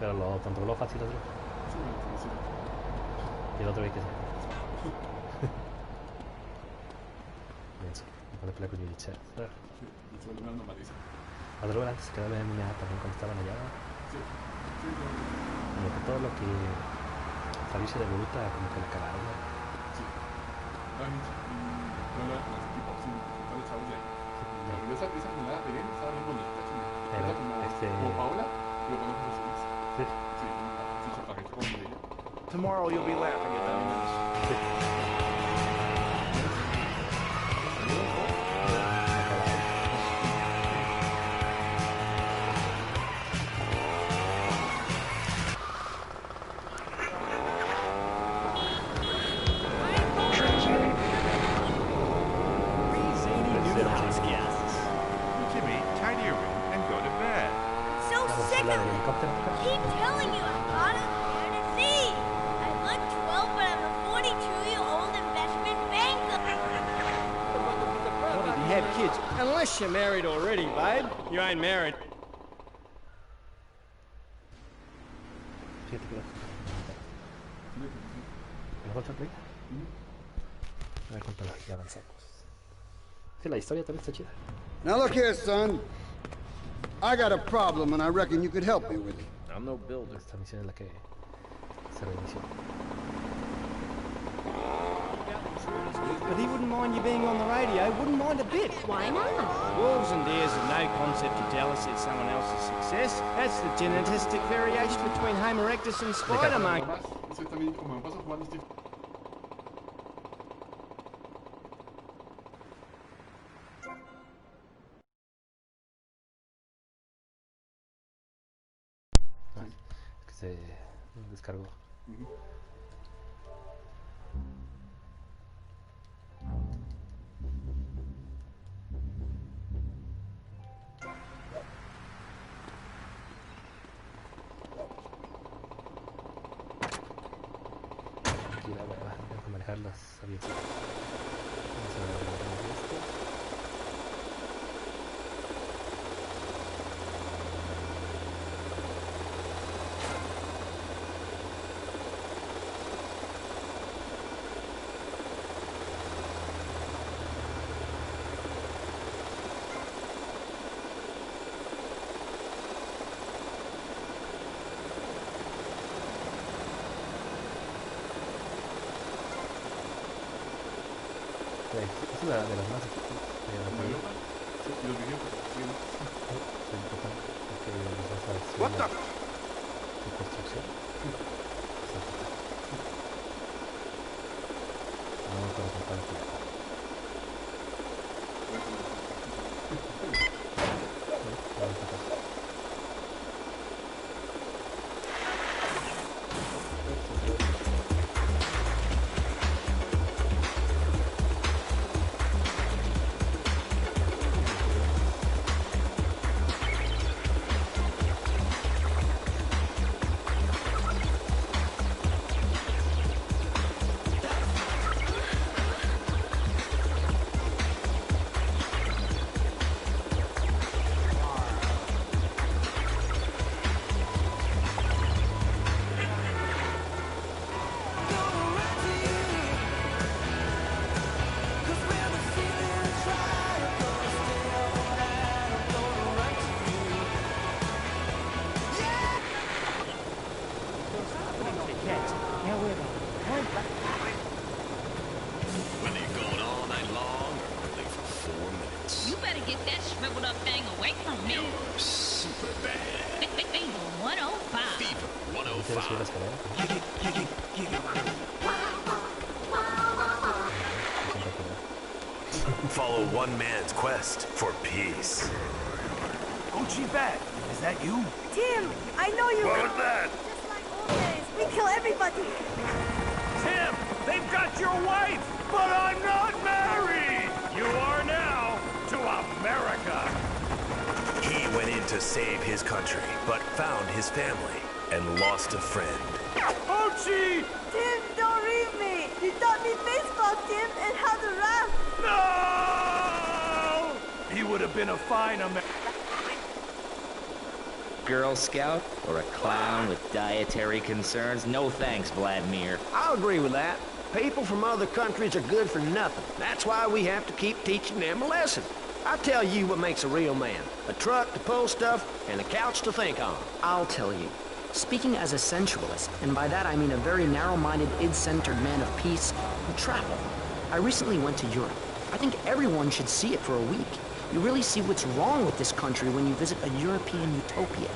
Pero lo controló fácil otro. Sí, sí. Y el otro güey que se... Menso. Cuando pelea con Yuricha. Sí, y se vuelve una normaliza. A Drogon antes se quedaba en MMA también cuando estaban allá. Sí, sí, Como que todo lo que salirse de Boruta como que le cagaron, ¿no? sí. No lo con los equipos, sí, con los chavos de ahí. Pero esa primera de bien estaba bien bonita, chile. Era como Paola, pero con ojos azules. Sí. Sí, sí, chaparrita como de ella. Tomorrow you'll be laughing at that news. Sí. Jimmy, tidy your room and go to bed. So sick of it. Keep telling you I'm not a there to see. I look 12, but I'm a 42-year-old investment banker. Why did you have kids? Unless you're married already, babe. You ain't married. Fíjate que ¿mejor se play? A ver cuánto ya avanzamos. Sí, la historia también está chida. Now look here, son. I got a problem and I reckon you could help me with it. I'm no builder. Esta misión es la que se reinició. But he wouldn't mind you being on the radio. Wouldn't mind a bit. Why not? Wolves and deers have no concept of jealousy at someone else's success. That's the genetistic variation between Homo erectus and Spider-Man. Eso también, como me paso jugando Steve. Es que se descargó. Aquí la hueva, tengo que manejar las avioncitas. Vamos a ver esto. Esa es la de las más de la ¿Como tele. Europa? Sí. Y los videos, sí, ¿no? Sí, importante, porque les vas a decir What the? su construcción. Sí, total. No me acuerdo con cuál fue. Whether you're going all night long or only for 4 minutes. You better get that shriveled up thing away from me. You're super bad. Fever 105. Fever ¿Quieres subir la 105. escalera? Follow one man's quest for peace. Ochi Bat, is that you? Tim, I know you. What was that? Just like old days, we kill everybody. Tim, they've got your wife, but I'm not married. You are now to America. He went in to save his country, but found his family and lost a friend. Ochi! Tim, don't leave me. You taught me baseball, Tim, and how to rap. No! He would have been a fine American. Girl Scout or a clown with dietary concerns? No thanks, Vladimir. I'll agree with that. People from other countries are good for nothing. That's why we have to keep teaching them a lesson. I'll tell you what makes a real man. A truck to pull stuff and a couch to think on. I'll tell you. Speaking as a sensualist, and by that I mean a very narrow-minded, id-centered man of peace who travel. I recently went to Europe. I think everyone should see it for a week. You really see what's wrong with this country when you visit a European utopia.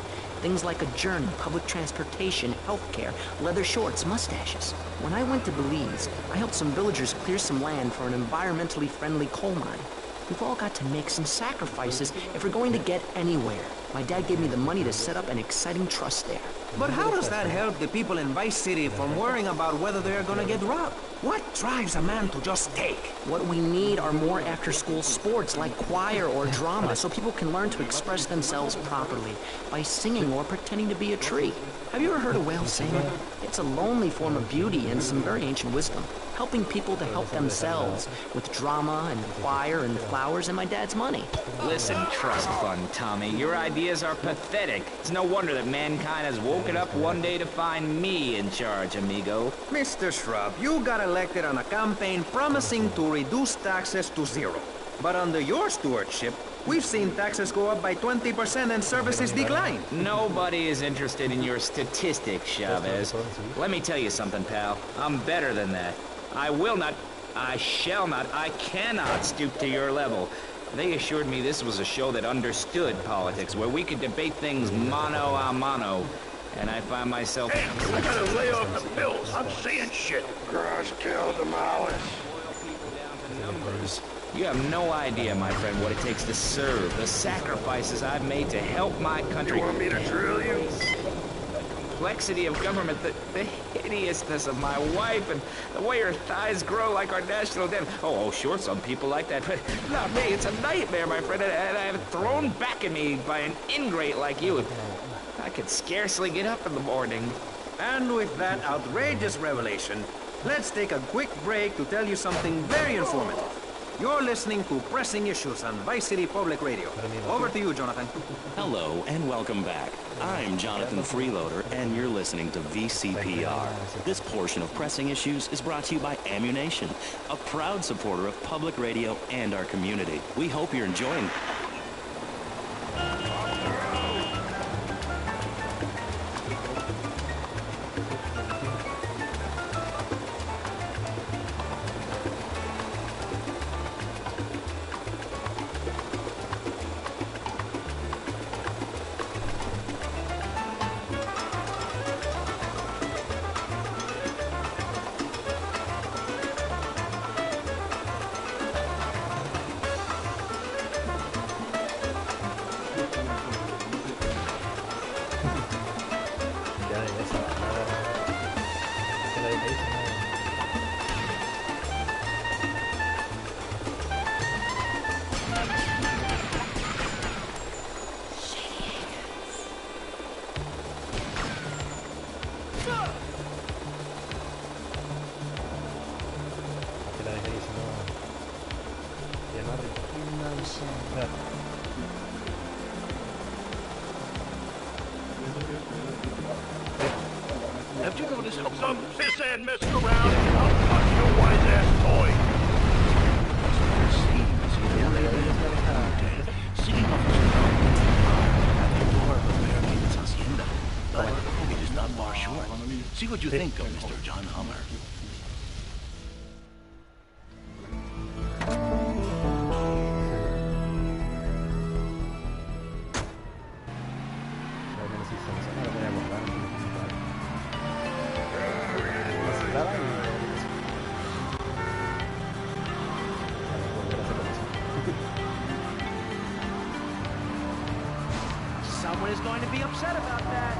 Things like a journey, public transportation, healthcare, leather shorts, mustaches. When I went to Belize, I helped some villagers clear some land for an environmentally friendly coal mine. We've all got to make some sacrifices if we're going to get anywhere. My dad gave me the money to set up an exciting trust there. But how does that help the people in Vice City from worrying about whether they're gonna get robbed? What drives a man to just take? What we need are more after-school sports like choir or drama so people can learn to express themselves properly by singing or pretending to be a tree. Have you ever heard a whale sing? It's a lonely form of beauty and some very ancient wisdom, helping people to help themselves with drama and choir and flowers and my dad's money. Listen, trust fund Tommy, your ideas are pathetic. It's no wonder that mankind has woken up one day to find me in charge, amigo. Mr. Shrub, you got elected on a campaign promising to reduce taxes to zero. But under your stewardship, we've seen taxes go up by 20% and services decline. Nobody is interested in your statistics, Chavez. Let me tell you something, pal. I'm better than that. I will not, I shall not, I cannot stoop to your level. They assured me this was a show that understood politics, where we could debate things mano a mano. And I find myself... Hey, I gotta lay off the pills. I'm saying shit. Cross kill the malice. Numbers. You have no idea, my friend, what it takes to serve, the sacrifices I've made to help my country. You want me to drill you? The complexity of government, the hideousness of my wife, and the way her thighs grow like our national debt. Oh, sure, some people like that, but not me. It's a nightmare, my friend, and I have it thrown back at me by an ingrate like you. I could scarcely get up in the morning. And with that outrageous revelation, let's take a quick break to tell you something very informative. You're listening to Pressing Issues on Vice City Public Radio. Over to you, Jonathan. Hello, and welcome back. I'm Jonathan Freeloader, and you're listening to VCPR. This portion of Pressing Issues is brought to you by Ammunition, a proud supporter of public radio and our community. We hope you're enjoying. Have you noticed how some pissant messing around? I'll touch your wise-ass toy. Sitting off at the door of a barricaded hacienda. But it is not far short. See what you think of Mr. John Hummer. Someone is going to be upset about that.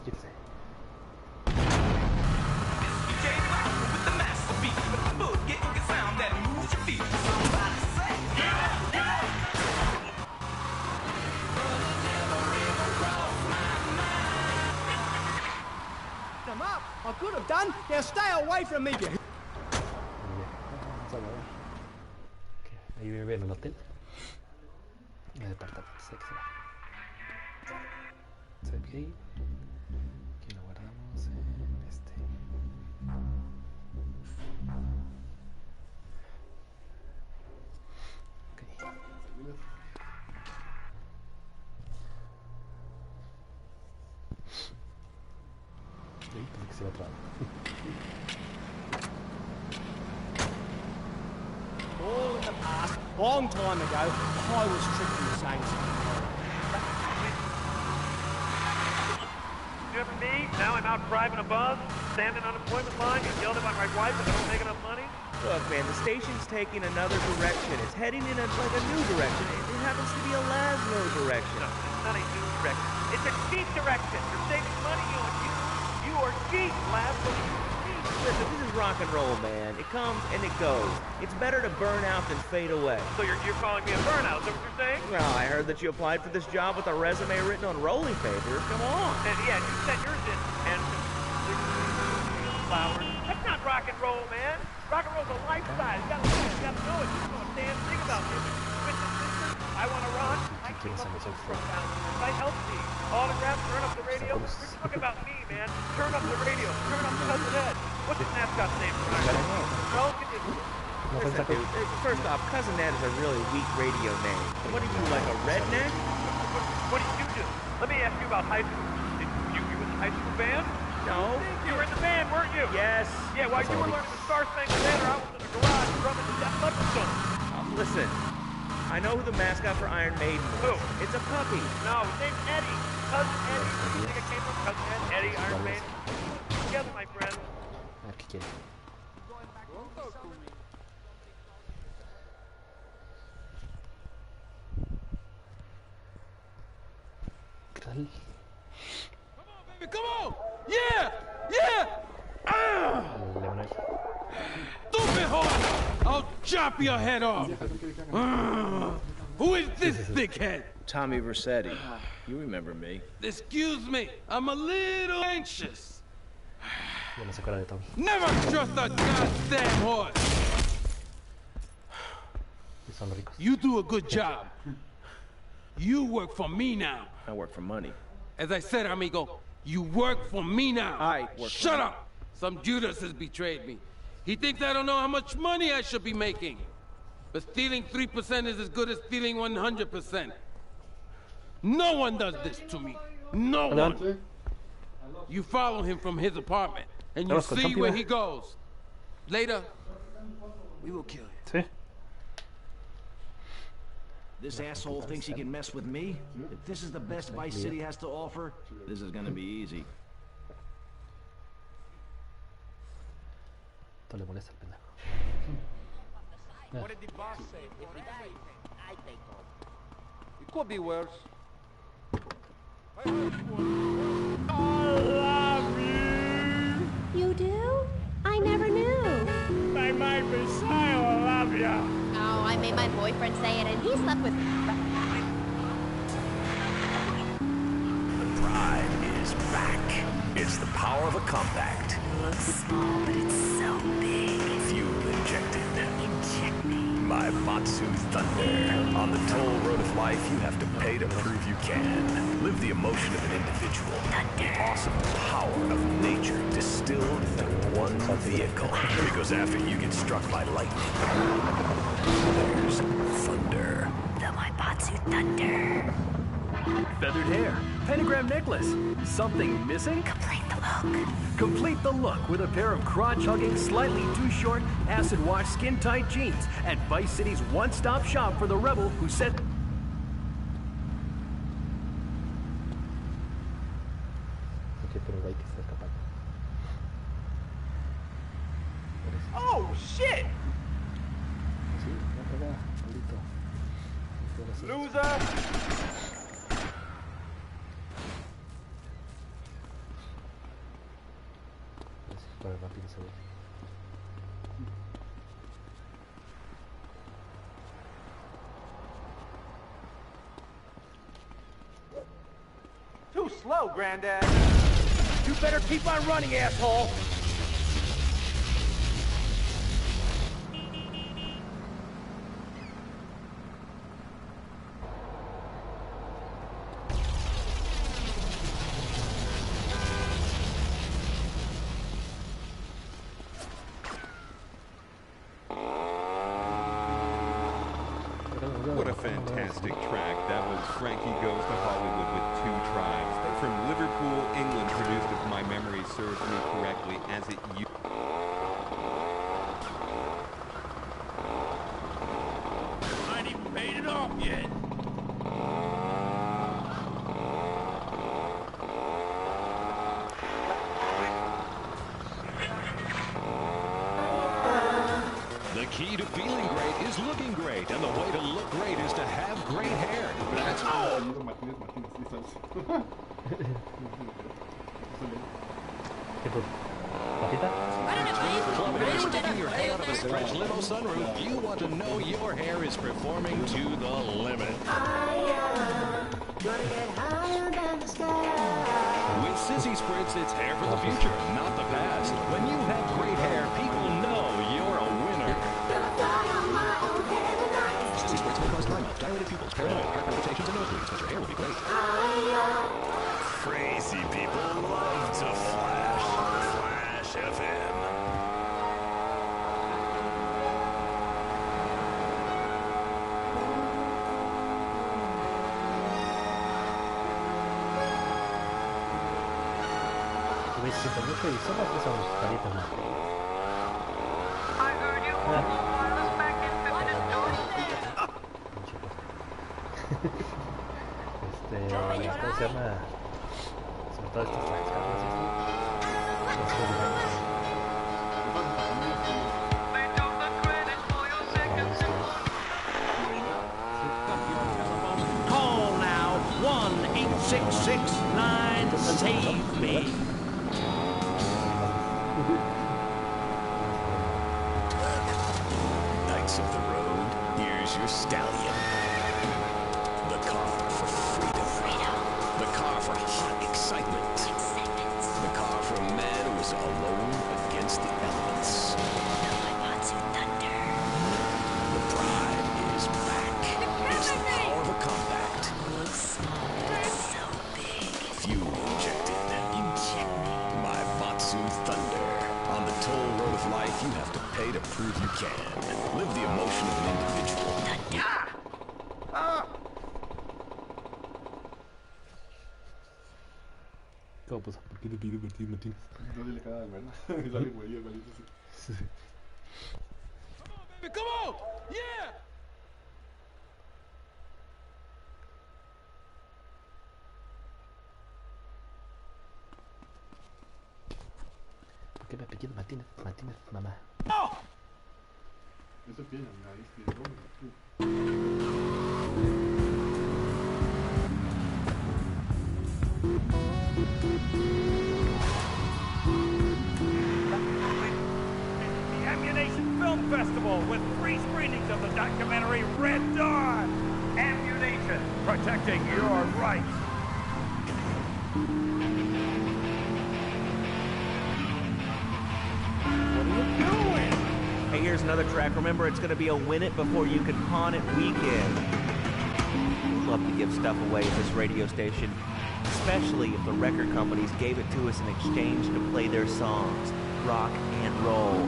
Quítese. Them up. I could have done. Now stay away from me, you. Ok, ahí vive en el hotel. El departamento sexo. Save game. Aquí lo guardamos en este. Ok. Pensé que se iba a trabar. All in the past, long time ago, I was tricked into saying something. Remember me? Now I'm out driving a bus, standing on unemployment line, get yelled at by my wife if I don't make enough money. Look, man, the station's taking another direction. It's heading in a new direction. It happens to be a Laszlo direction. No, it's not a new direction. It's a cheap direction. You're saving money on you. You are cheap, Laszlo. Listen, this is rock and roll, man. It comes and it goes. It's better to burn out than fade away. So you're calling me a burnout, is that what you're saying? Well, I heard that you applied for this job with a resume written on rolling paper. Come on. And yeah, you sent yours in. And flowers. That's not rock and roll, man. Rock and roll's a lifestyle. You gotta know it. You gotta know it. You know a damn thing about music. Listen, I want to run. I came up with this from I helped me. Autographs, turn up the radio. You're talking about me, man. Turn up the radio. Turn up Cousin Ed. What's the mascot's name? No, Listen, dude, first off, Cousin Ed is a really weak radio name. What are you, like a redneck? What did you do? Let me ask you about high school. You in the high school band? No. You were in the band, weren't you? Yes. Yeah, while you were learning the Star Spangled Banner, I was in the garage drumming the Def Leppard song. Listen, I know who the mascot for Iron Maiden is. Who? It's a puppy. No, his name's Eddie. Cousin Eddie. You think it came from Cousin Ed? Eddie, Iron Maiden. Together, my friend. A ver qué quiere. ¿Qué tal? Come on! Yeah! Yeah! Stupid horse! I'll chop your head off! Who is this thickhead? Tommy Vercetti. You remember me. Excuse me, I'm a little anxious. Ya no sé cuál era de Tommy. Never trust a goddamn horse! Son ricos. You do a good job. You work for me now. I work for money. As I said, amigo, you work for me now. I work Shut up! Some Judas has betrayed me. He thinks I don't know how much money I should be making. But stealing 3% is as good as stealing 100%. No one does this to me. No one. You follow him from his apartment, and you see where he goes. Later, we will kill you. Sí. This asshole thinks he can mess with me? If this is the best Vice City has to offer, this is gonna be easy. Esto le molesta al pendejo. What did the boss say? If we die, I take over. It could be worse. I love you. You do? I never knew. They made me say I love you. Oh, I made my boyfriend say it, and he slept with. The Pride is back. It's the power of a compact. It looks small, but it's so big. Fuel injected. By Matsu Thunder. On the toll road of life, you have to pay to prove you can. Live the emotion of an individual. The awesome power of nature distilled into one vehicle. Because after you get struck by lightning, there's thunder. The Maibatsu Thunder. Feathered hair, pentagram necklace. Something missing? Complete the look. Complete the look with a pair of crotch-hugging, slightly too short, acid-wash, skin-tight jeans at Vice City's one-stop shop for the rebel who said... Oh, shit! Loser! Para el rápido seguro. Too slow, Granddad. You better keep on running, asshole. What a fantastic track. That was Frankie Goes to Hollywood with Two Tribes. From Liverpool, England, produced, if my memory serves me correctly, as it used. I ain't even paid it off yet. The key to feeling great is looking great, and the way to look great is to have great hair. That's all. Club is sticking your head out of a stretch limo sunroof. You want to know your hair is performing to the limit. With Sissy Spritz, it's hair for the future, not the past. When you have great hair, people know you're a winner. Sissy Spritz may cause dry mouth, dilated pupils, paranoia, heart palpitations, and nosebleeds, but your hair will be great. Crazy people love to flash. Flash FM. Si per me poi solo questa carita ma ¿cómo se llama? Sobre todo estas cascadas Call now 1-866-9-SAVE-ME. Knights of the road, here's your stallion. The car for freedom. The car for hot excitement. The car for a man who is alone against the elements. The pride is back. It's the power of a compact. Fuel injected. My Matsu Thunder. On the toll road of life, you have to pay to prove you can. Live the emotion of an individual. ¿Cómo pasa? ¿Por qué le pido Martínez? No le caga de verdad. Sale güey, el malito así. Come on! Yeah! ¿Por qué me apellido Martínez? Martínez, mamá. Eso es bien, ahí sí, The Ammunition Film Festival with free screenings of the documentary Red Dawn. Ammunition, protecting your rights. Hey, here's another track. Remember, it's going to be a win it before you can pawn it weekend. We'd love to give stuff away at this radio station, especially if the record companies gave it to us in exchange to play their songs, rock and roll.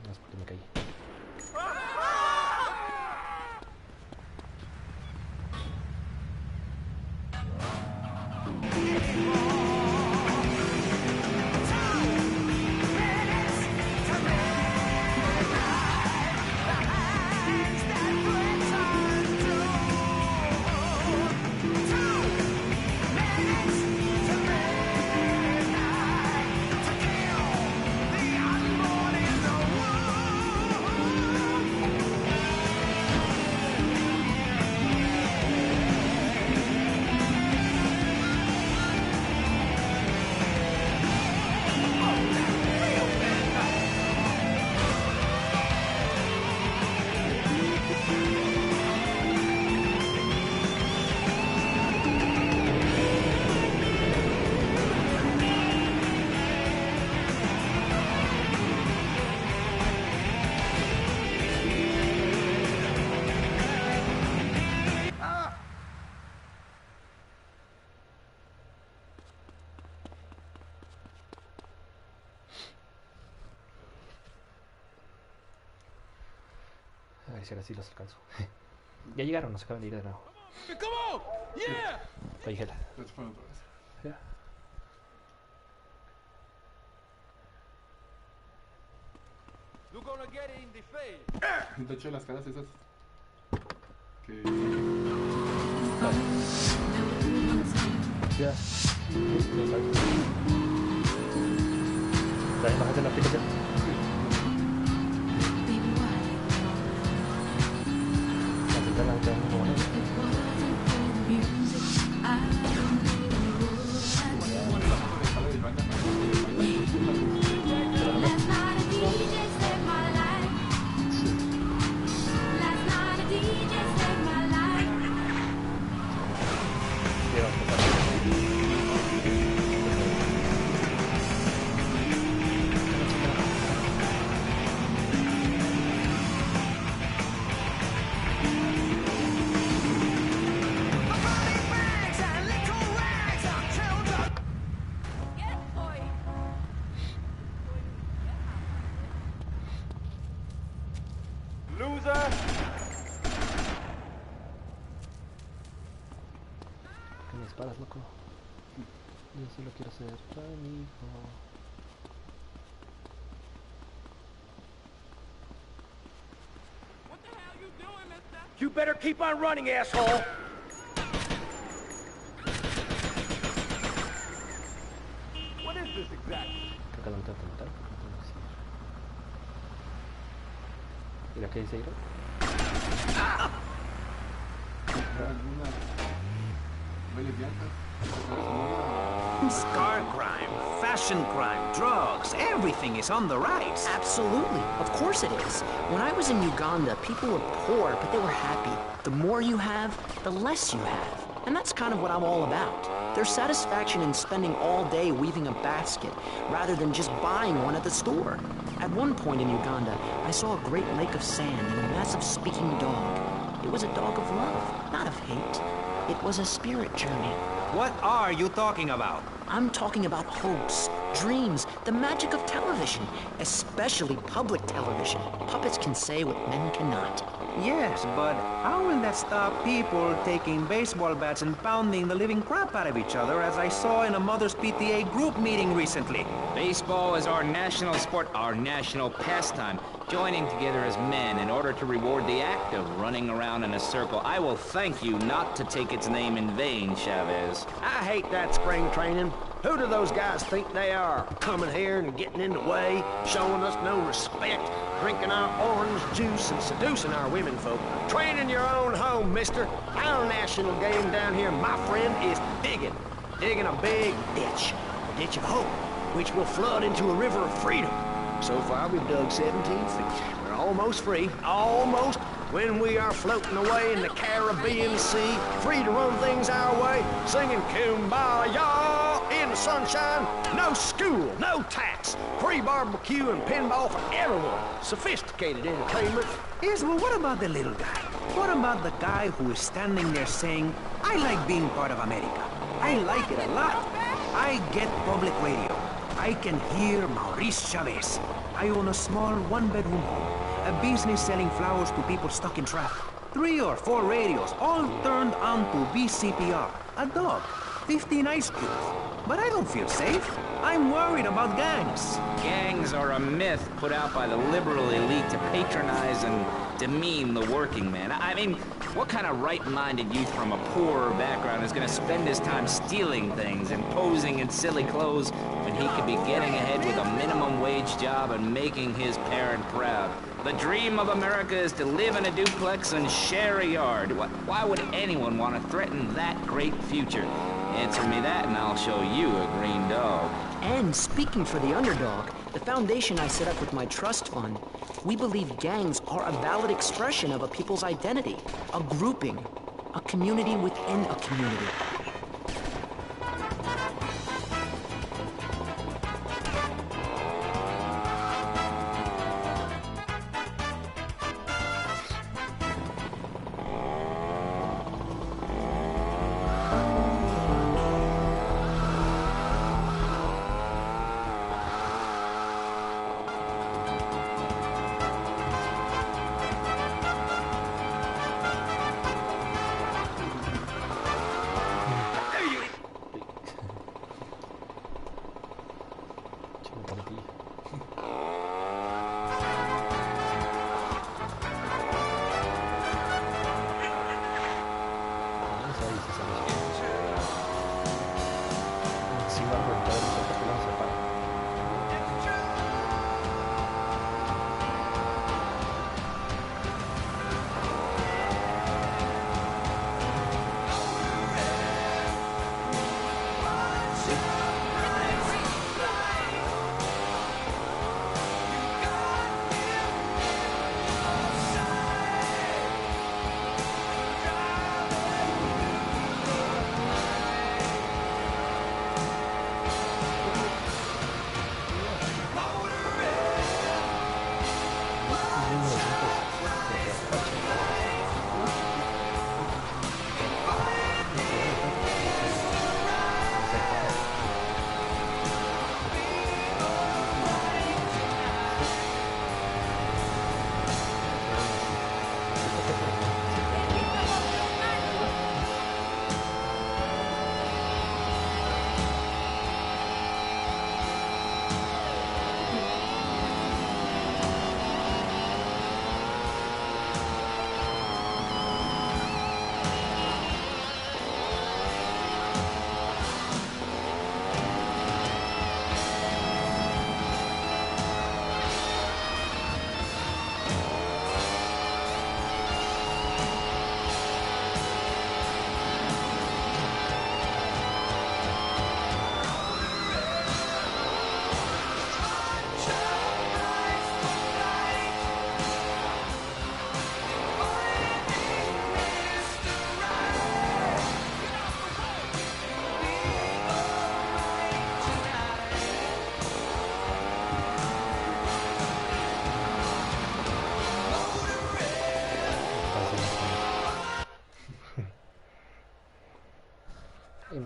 No es porque me caí. A ver si ahora sí los alcanzo. Ya llegaron, nos acaban de ir de nuevo. Ahí gela. Ya. De hecho, las caras esas que... Ya. ¿También bajaste la aplicación? ¿Qué me disparas, loco? Yo solo quiero ser tu amigo. You better keep on running, asshole! What is this exactly? Creo que no te matar. Mira que dice Iro. Scar crime, fashion crime, drugs, everything is on the rise. Absolutely. Of course it is. When I was in Uganda, people were poor, but they were happy. The more you have, the less you have. And that's kind of what I'm all about. There's satisfaction in spending all day weaving a basket, rather than just buying one at the store. At one point in Uganda, I saw a great lake of sand and a massive speaking dog. It was a dog of love, not of hate. It was a spirit journey. What are you talking about? I'm talking about hopes, dreams, the magic of television, especially public television. Puppets can say what men cannot. Yes, but how will that stop people taking baseball bats and pounding the living crap out of each other, as I saw in a Mother's PTA group meeting recently? Baseball is our national sport, our national pastime. Joining together as men in order to reward the act of running around in a circle. I will thank you not to take its name in vain, Chavez. I hate that spring training. Who do those guys think they are? Coming here and getting in the way, showing us no respect, drinking our orange juice and seducing our women folk. Train in your own home, mister. Our national game down here, my friend, is digging. Digging a big ditch. A ditch of hope, which will flood into a river of freedom. So far, we've dug 17 feet. We're almost free. Almost. When we are floating away in the Caribbean Sea, free to run things our way, singing Kumbaya in the sunshine. No school, no tax, free barbecue and pinball for everyone. Sophisticated entertainment. Yes, but what about the little guy? What about the guy who is standing there saying, I like being part of America. I like it a lot. I get public radio. I can hear Maurice Chavez. I own a small one-bedroom home. A business selling flowers to people stuck in traffic. 3 or 4 radios, all turned on to VCPR. A dog. 15 ice cubes. But I don't feel safe. I'm worried about gangs. Gangs are a myth put out by the liberal elite to patronize and demean the working man. I mean, what kind of right-minded youth from a poorer background is going to spend his time stealing things and posing in silly clothes when he could be getting ahead with a minimum wage job and making his parent proud? The dream of America is to live in a duplex and share a yard. Why would anyone want to threaten that great future? Answer me that and I'll show you a green dog. And speaking for the underdog, the foundation I set up with my trust fund, we believe gangs are a valid expression of a people's identity, a grouping, a community within a community.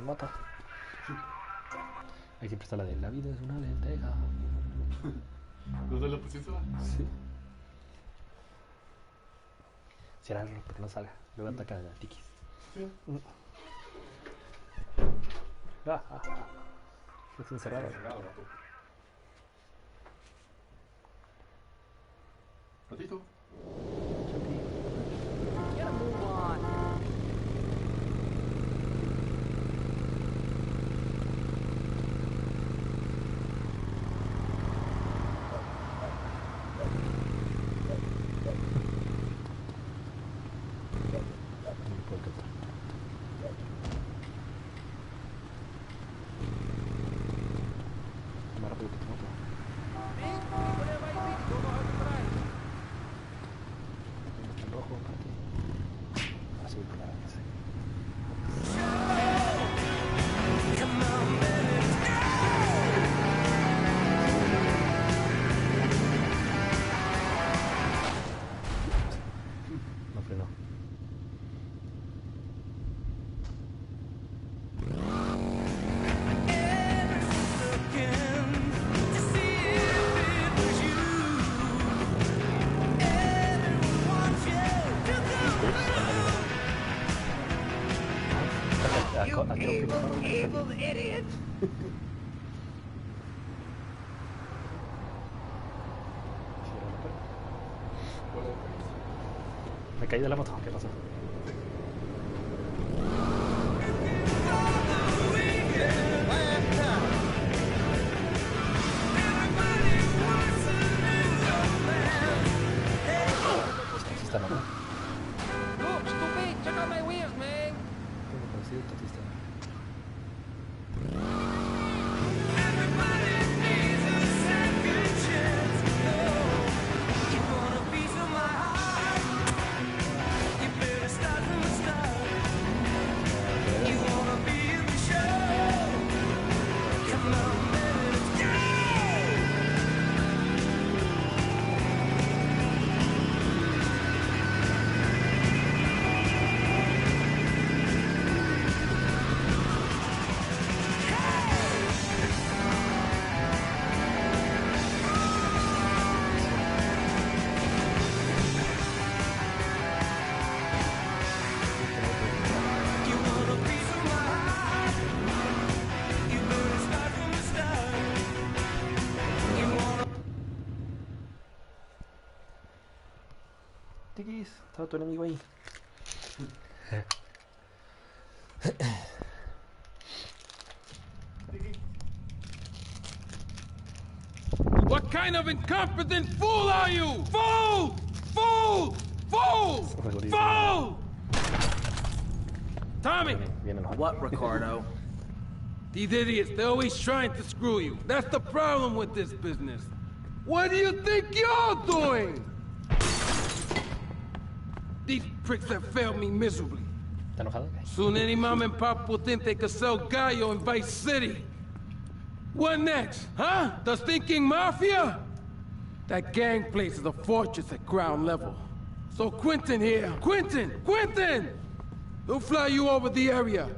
Mata. Aquí siempre está la de la vida es una lenteja. ¿Dónde la pusiste? Sí. Será raro, pero no salga. Luego ataca a la Tikis. Sí. Es encerrado. Ratito. Get a move on. no. Evil idiot! Me caí de la moto, ¿qué pasó? Así está normal. Look, stupid! Check out my wheels, man! Tengo parecido a tatista. Tiquis, estaba tu enemigo ahí. What kind of incompetent fool are you? Fool! Fool! Fool! Fool! Tommy! What, Ricardo? These idiots, they're always trying to screw you. That's the problem with this business. What do you think you're doing? These pricks have failed me miserably. Soon any mom and pop will think they could sell Gallo in Vice City. What next, huh? The stinking mafia? That gang place is a fortress at ground level. So Quentin here, Quentin! He'll fly you over the area.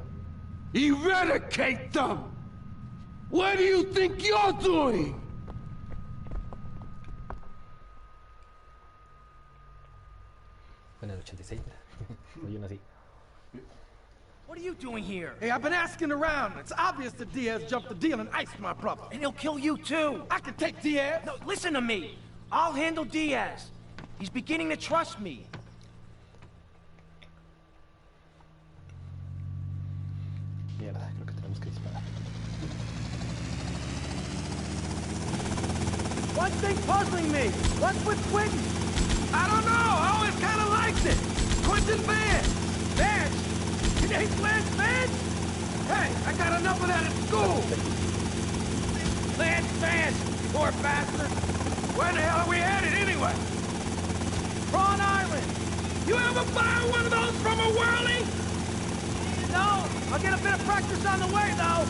Eradicate them! What do you think you're doing? En el 86, no, yo nací. What are you doing here? Hey, I've been asking around. It's obvious that Diaz jumped the deal and iced my brother. And he'll kill you too. I can take Diaz. No, listen to me. I'll handle Diaz. He's beginning to trust me. Mierda, creo que tenemos que disparar. One thing puzzling me. What's with Quentin? I don't know. I always kind of liked it. Quentin Vance. Vance? You ain't Lance Vance? Hey, I got enough of that at school. Lance Vance, poor bastard. Where the hell are we headed anyway? Prawn Island. You ever buy one of those from a whirly? No. I'll get a bit of practice on the way, though.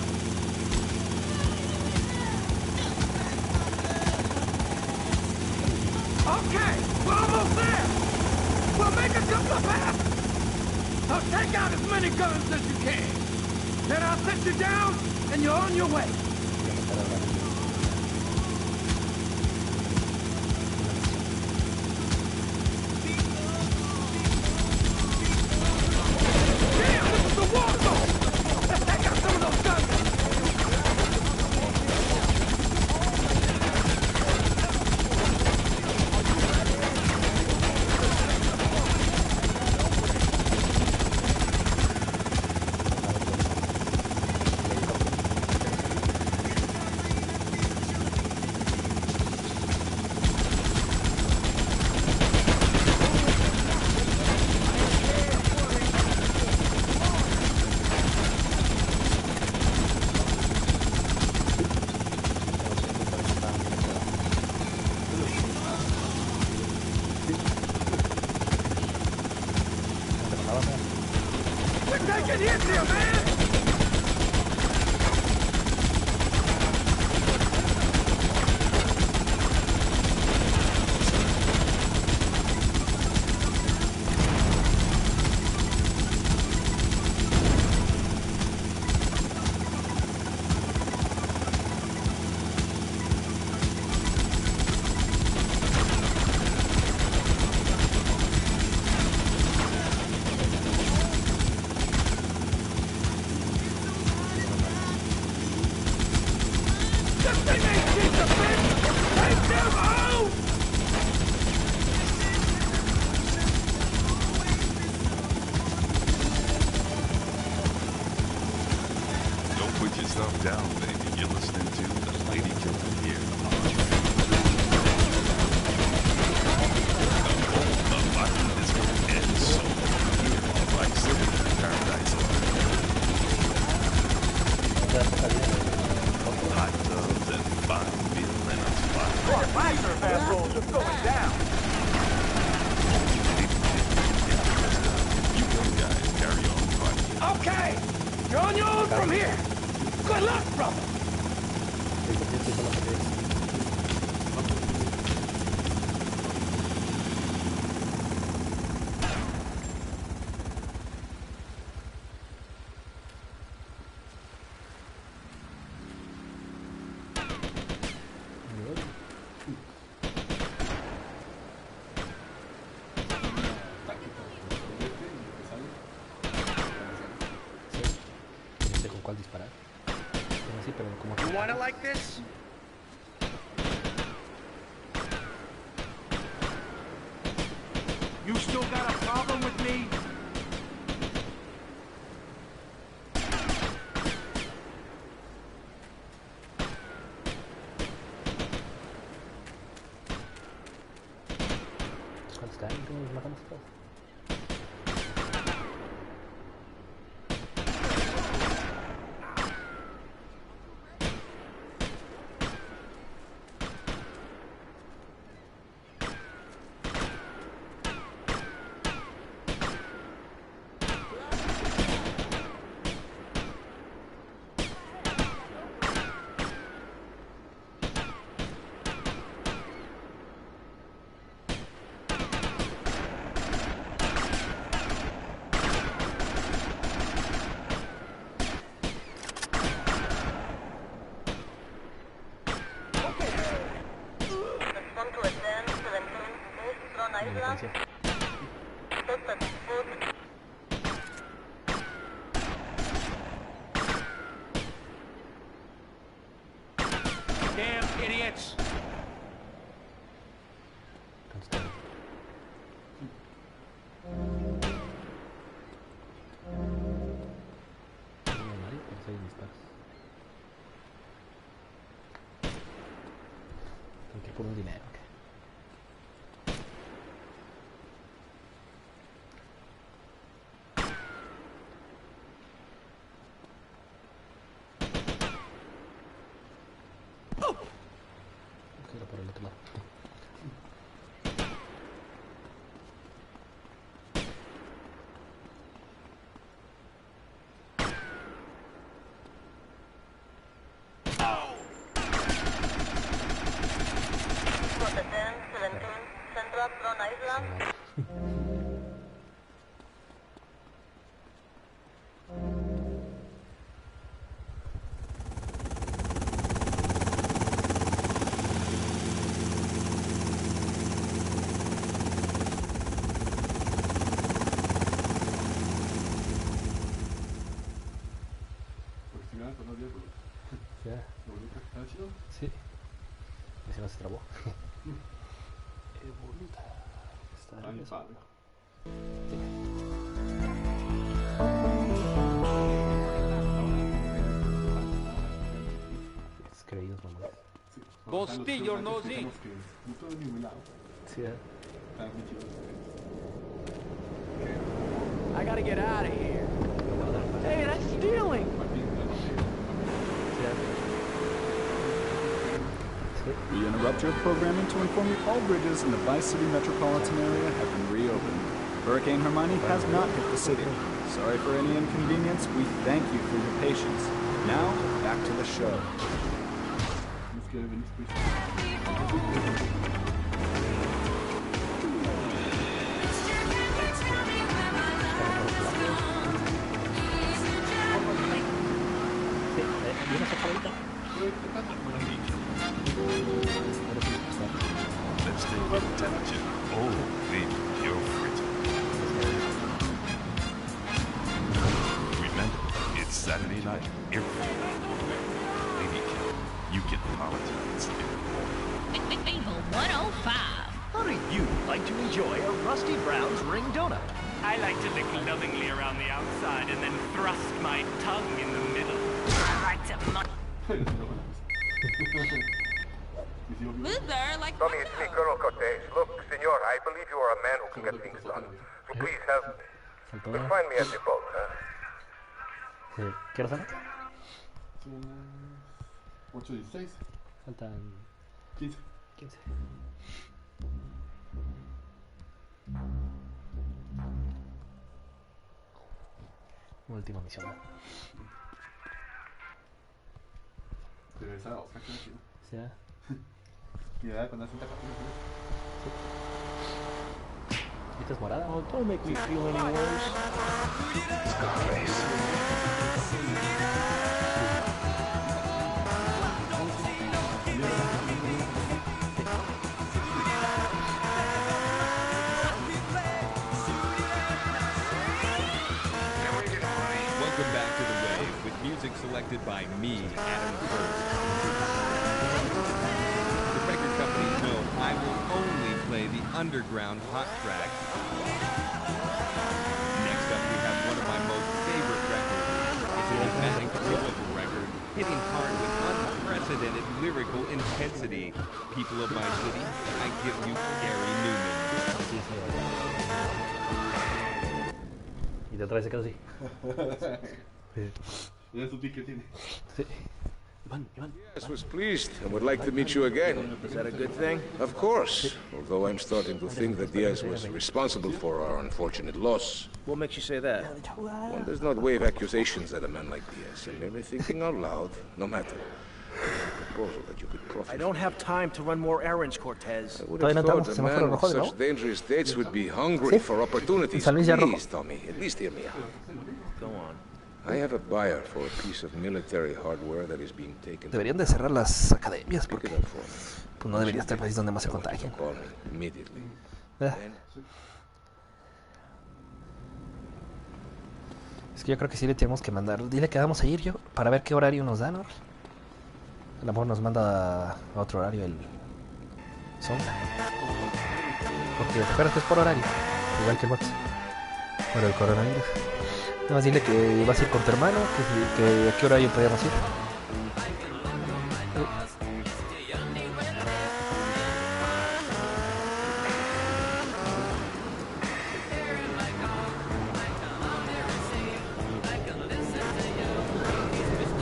Okay, we're almost there. We'll make a couple of passes. So take out as many guns as you can. Then I'll set you down, and you're on your way. Damn, this is the war zone. Let's take out some of those guns. We're taking hits here, man! yourself down, baby. You're listening to the Lady Killer here. The button is going to end so here on Vice City, Paradise. Hot tubs and fine beer and a spot. My fast roll just going down. You go, guys. Carry on, buddy. Okay, you're on your own from here. Good luck, brother. You want it like this? You still got a problem with me? ¿Cuántos caen? ¿Los matamos todos? Damn idiots! Tengo que ir por un dinero. Por el otro lado. Sí. Ese no se trabó. Evoluta. Está en eso. Es creídos, mamá. Go stick your nose in. Sí, I gotta get out of here. Hey, that's stealing. We interrupt your programming to inform you all bridges in the Vice City metropolitan area have been reopened. Hurricane Hermione has not hit the city. Sorry for any inconvenience. We thank you for your patience. Now, back to the show. Let's take the temperature. Oh, baby, you're frigid. Remember, it's Saturday night. Lady Killer, you can apologize. Evil 105. How do you like to enjoy a Rusty Brown's ring donut? I like to lick lovingly around the outside and then thrust my tongue in the middle. I like some money. Loser, like Tommy, it's me, Colonel Cortez. Look, senor, I believe you are a man who can get things done. So please help me. You'll find me at the boat, huh? ¿Qué hora son? Son 8:16. Faltan 15. Última misión. Pero esa Oscar que chido. Sí. Y ya cuando hacen tacatina. ¿Esta es morada? Oh, don't make me feel any worse. Welcome back to the Wave with music selected by me, Adam First. The record companies know I will only play the underground hot track. Next up, we have one of my most favorite records. It's an emphatic biblical record, hitting hard with unprecedented lyrical intensity. People of my city, I give you Gary Newman. Y de otra vez se quedó así. Es su pique tiene. Sí. Iván. I was pleased and would like to meet you again. Is that a good thing? Of course, although I'm starting to think that Diaz was responsible for our unfortunate loss. What makes you say that? One does not wave accusations at a man like Diaz. I'm merely thinking out loud, no matter. A proposal that you could profit. I don't have time to run more errands, Cortez. I would have thought a man with such dangerous dates would be hungry for opportunities. Please, Tommy, at least hear me out. Go on. I have a buyer for a piece of military hardware that is being taken. Deberían de cerrar las academias porque pues no debería estar el país donde más se contagian. Es que yo creo que sí le tenemos que mandar. Dile que vamos a ir yo para ver qué horario nos dan, ¿no? A lo mejor nos manda a otro horario el sonda. Porque espera que es por horario, igual que el WhatsApp. Por el coronavirus. Nada más dile que vas a ir con tu hermano, que a qué horario podíamos ir.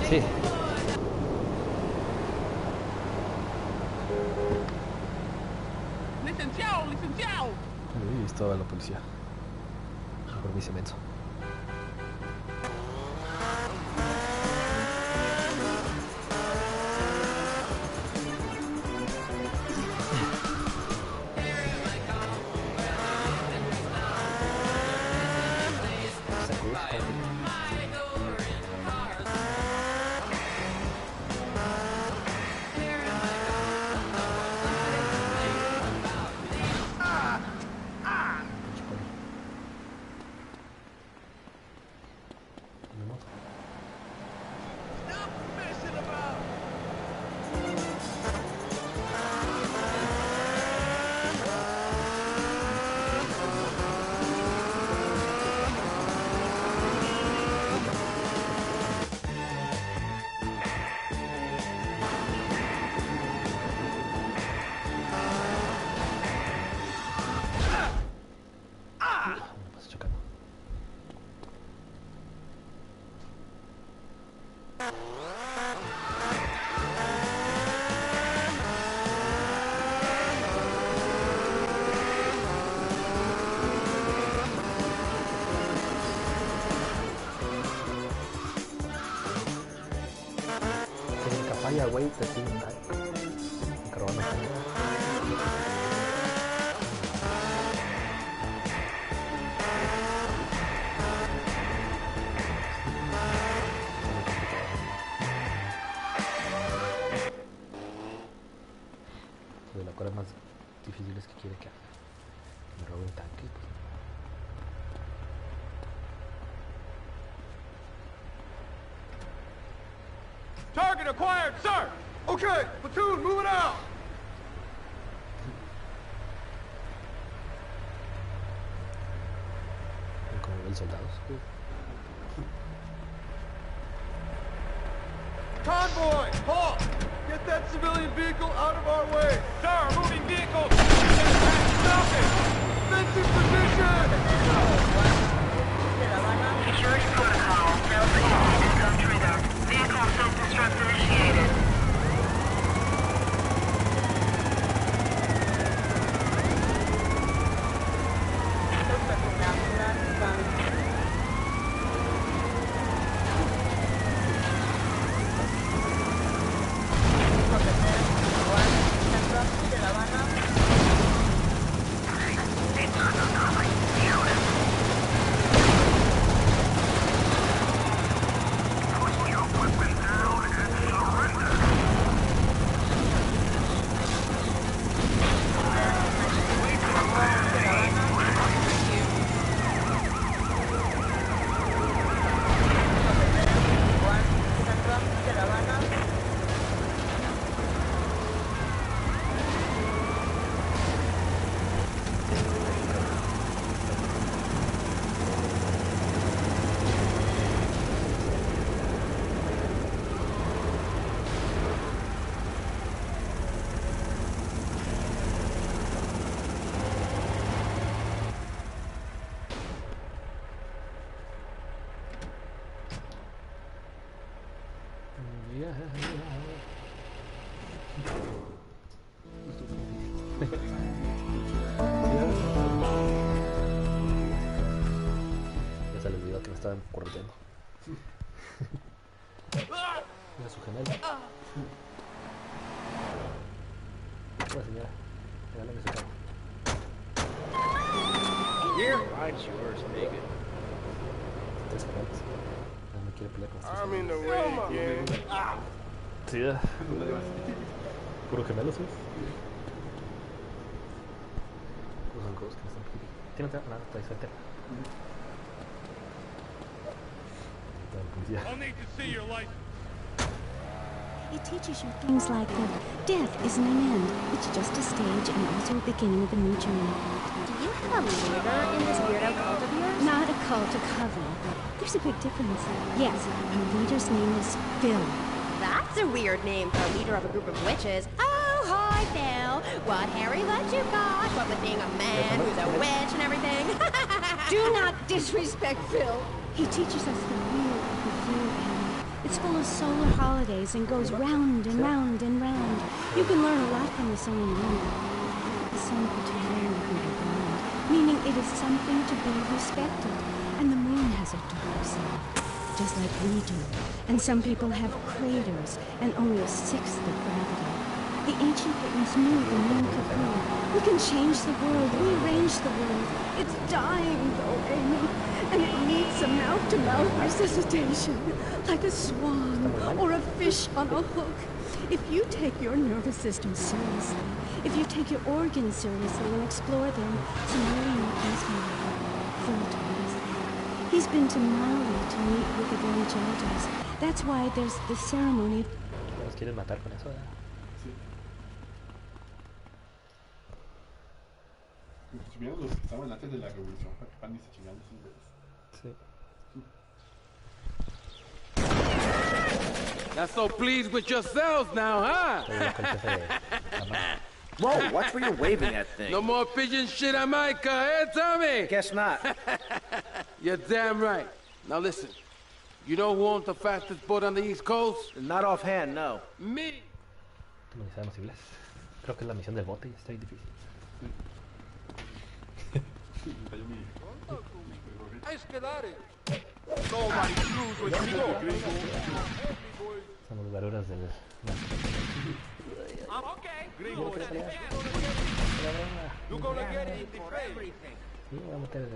Sí. Licenciado. Uy, estaba la policía. Mejor me hice menso. Vaya, güey, te siguen ahí. Carvana. De las cosas más difíciles que quiere que haga. Me robe un tanque. Target acquired, sir! Okay, platoon, moving out! Como ven soldados. Convoy, halt! Get that civilian vehicle out of our way! Sir, moving vehicle! Stop it! Defensive position! Security protocol. Failed to income trigger. Vehicle self-destruct initiated. Ya se les olvidó que me estaban corriendo. Mira su gemelo. Hola señora, regálame su carro. Here, mine's yours, nigga. Tres gemelos. No me quiere pelear con estos I'm in the way again. Sí, ya. Puro gemelo, ¿sí? Puros alcoholes que me están pidiendo. ¿Tiene otra? Nada, está ahí cerca. I'll need to see your license. It teaches you things like that death isn't an end. It's just a stage and also a beginning of a new journey. Do you have a leader in this weirdo cult of yours? Not a cult, a coven. There's a big difference. Yes, our leader's name is Phil. That's a weird name for a leader of a group of witches. Oh, hi, Phil. What Harry let you got? What with being a man who's a witch and everything? Do not disrespect Phil. He teaches us the wheel of the year, Harry. It's full of solar holidays and goes round and round and round. You can learn a lot from the sun and moon. The sun puts you there and you can be blind, meaning it is something to be respected. And the moon has a dark side, just like we do. And some people have craters and only a sixth of gravity. The ancient Britons knew the moon could rule. We can change the world, rearrange the world. It's dying, though, Amy. And it needs some mouth-to-mouth resuscitation, like a swan or a fish on a hook. If you take your nervous system seriously, if you take your organs seriously and explore them, some really neat things can happen. Phil told us that. He's been to Mali to meet with the village elders. That's why there's the ceremony. ¿Nos quieren matar con eso? Si vieron los que estaban antes de la revolución, van y se chingan los ingleses. Sí. Not so pleased with yourselves now, huh? Whoa, watch where you're waving that thing. No more pigeon shit on my car, eh, Tommy? Guess not. You're damn right. Now listen, you know who owns the fastest boat on the East Coast? Not offhand, no. Me. No sabemos inglés. Creo que es la misión del bote y está bien difícil. Son los varuras del... Sí, voy a meter el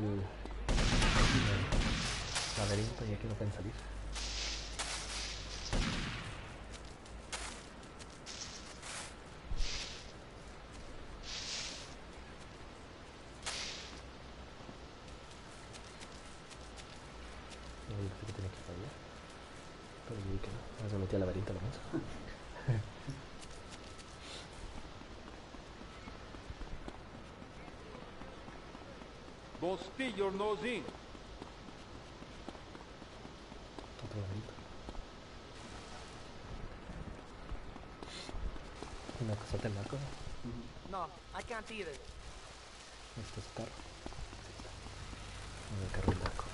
laberinto y aquí no pueden salir. Yo pensé que tenía que ir para allá, pero yo vi que no. Ahora se metí al laberinto nomás. Bostillo Nozin. Otro laberinto. una casota del narco. No, I can't either. Este es su carro. El carro del narco.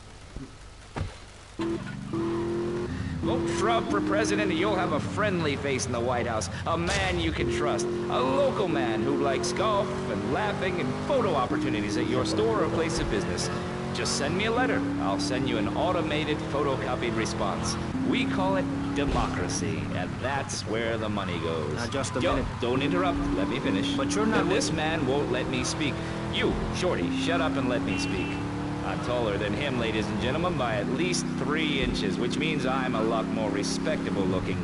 Vote Trump for president and you'll have a friendly face in the White House. A man you can trust. A local man who likes golf and laughing and photo opportunities at your store or place of business. Just send me a letter. I'll send you an automated photocopied response. We call it democracy, and that's where the money goes. Now, just a minute. Don't interrupt. Let me finish. But you're not... This man won't let me speak. You, Shorty, shut up and let me speak. I'm taller than him, ladies and gentlemen, by at least 3 inches, which means I'm a lot more respectable looking.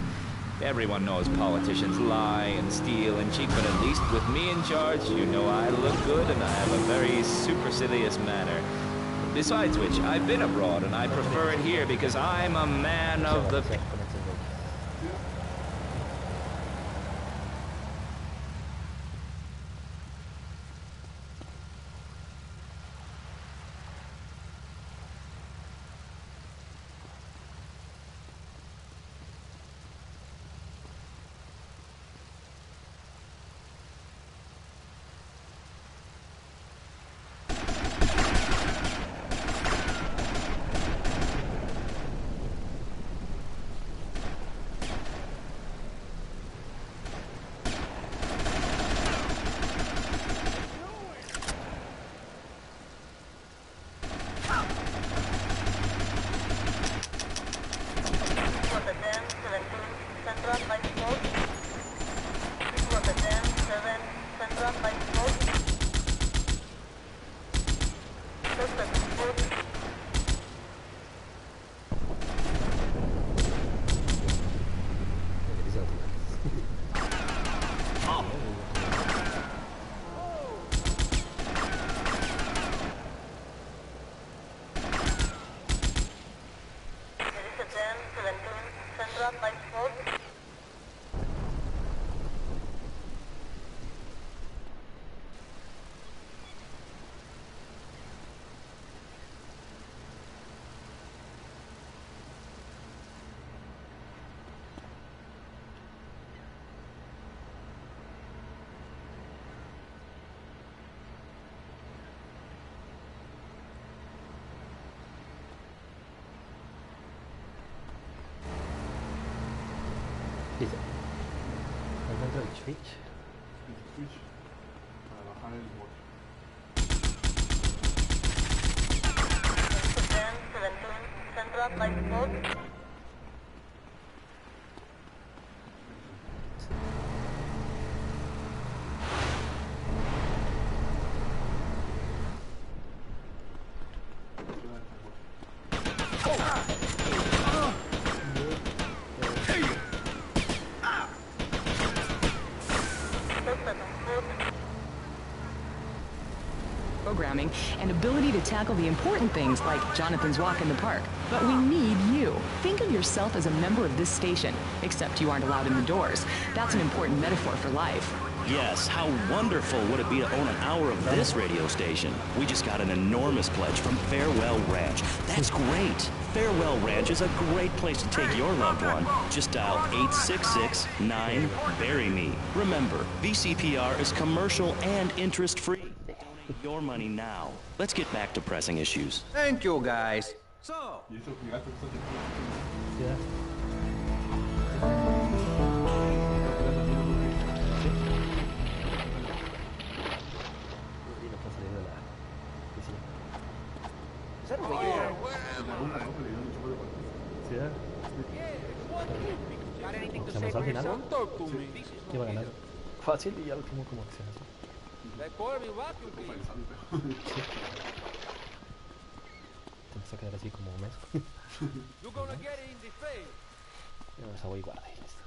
Everyone knows politicians lie and steal and cheat, but at least with me in charge, you know I look good and I have a very supercilious manner. Besides which, I've been abroad and I prefer it here because I'm a man of the... Dice, encuentro el switch. Para bajar el bot. Central Light Mode. Programming and ability to tackle the important things like Jonathan's walk in the park. But we need you. Think of yourself as a member of this station, except you aren't allowed in the doors. That's an important metaphor for life. Yes, how wonderful would it be to own an hour of this radio station? We just got an enormous pledge from Farewell Ranch. That's great. Farewell Ranch is a great place to take your loved one. Just dial 866-9-BURY-ME. Remember, VCPR is commercial and interest-free. Donate your money now. Let's get back to pressing issues. Thank you, guys. So... ¿Pasamos al final? ¿Qué va a ganar? Fácil y ya lo último como acciones. Te empieza a quedar así como un mes. Esa voy a guardar y listo.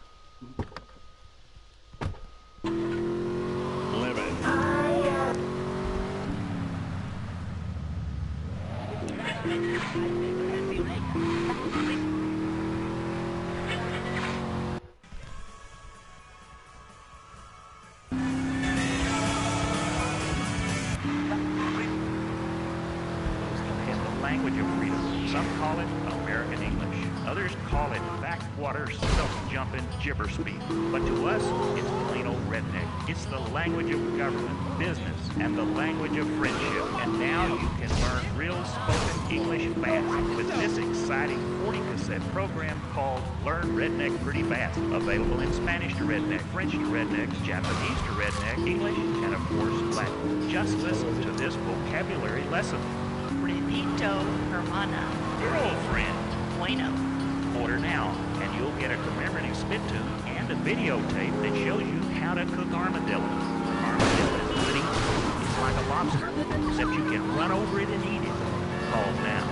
And the language of freedom. Some call it American English. Others call it backwater self-jumping gibber speak. But to us, it's plain old redneck. It's the language of government, business, and the language of friendship. And now you can learn real spoken English fast with this exciting 40-cassette program called Learn Redneck Pretty Fast. Available in Spanish to redneck, French to redneck, Japanese to redneck, English, and of course Latin. Just listen to this vocabulary lesson. Repito, hermana. Girlfriend. Bueno. Order now, and you'll get a commemorative spit tune and a videotape that shows you how to cook armadillo. Armadillo is good eating. It's like a lobster, except you can run over it and eat it. Call now.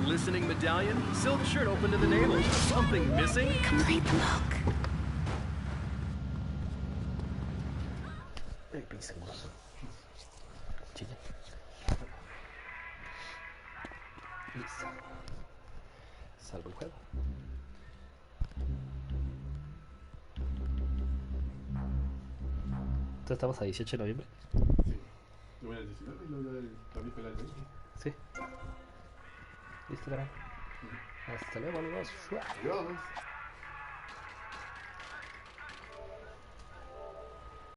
Listening medallion, silk shirt open to the navel. Something missing? Complete the look. Listo. Salvo el juego. Entonces estamos a 18 de noviembre. Sí. Yo voy al 19 y luego la víspera del 20. Sí. Listo, carajo. Hasta luego, amigos. Adiós.